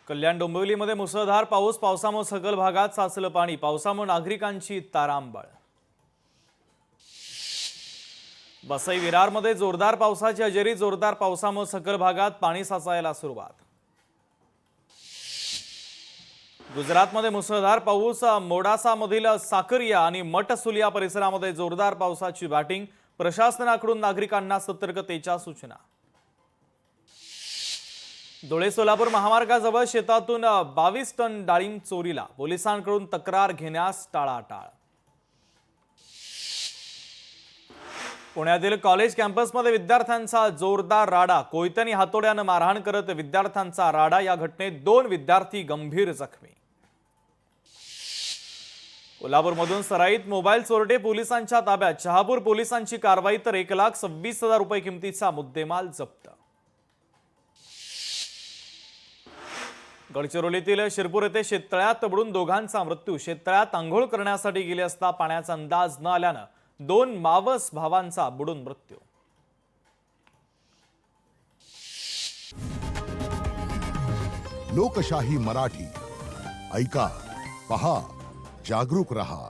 कल्याण डोंबिवलीमध्ये मुसळधार पाऊस, पावसामुळे सखल भागात साचलं पाणी, पावसामुळे नागरिकांची तारांबळ। वसई विरारमध्ये जोरदार पावसाची हजेरी, जोरदार पावसामुळे सखल भागात पाणी साचायला सुरुवात। गुजरातमध्ये मुसळधार पाऊस, मोडासामधील साकरिया आणि मठसुलिया परिसरामध्ये जोरदार पावसाची बॅटिंग, प्रशासनाकडून नागरिकांना सतर्कतेच्या सूचना। धुळे सोलापूर महामार्गाजवळ शेतातून 22 टन डाळिंब चोरीला, पोलिसांकडून तक्रार घेण्यास टाळाटाळ। पुण्यातील कॉलेज कॅम्पसमध्ये विद्यार्थ्यांचा जोरदार राडा, कोयत्यानी हातोड्याने मारहाण करत विद्यार्थ्यांचा राडा, या घटनेत 2 विद्यार्थी गंभीर जखमी। कोल्हापूरमधून सराईत मोबाईल चोरटे पोलिसांच्या ताब्यात, शहापूर पोलिसांची कारवाई, तर 1,26,000 रुपये किमतीचा मुद्देमाल जप्त। गडचिरोलीतील शिरपूर येथे शेततळ्यात बुडून दोघांचा मृत्यू, शेततळ्यात आंघोळ करण्यासाठी गेले असता पाण्याचा अंदाज न आल्यानं 2 मावस भावांचा बुडून मृत्यू। लोकशाही मराठी ऐका, पहा, जागरूक रहा।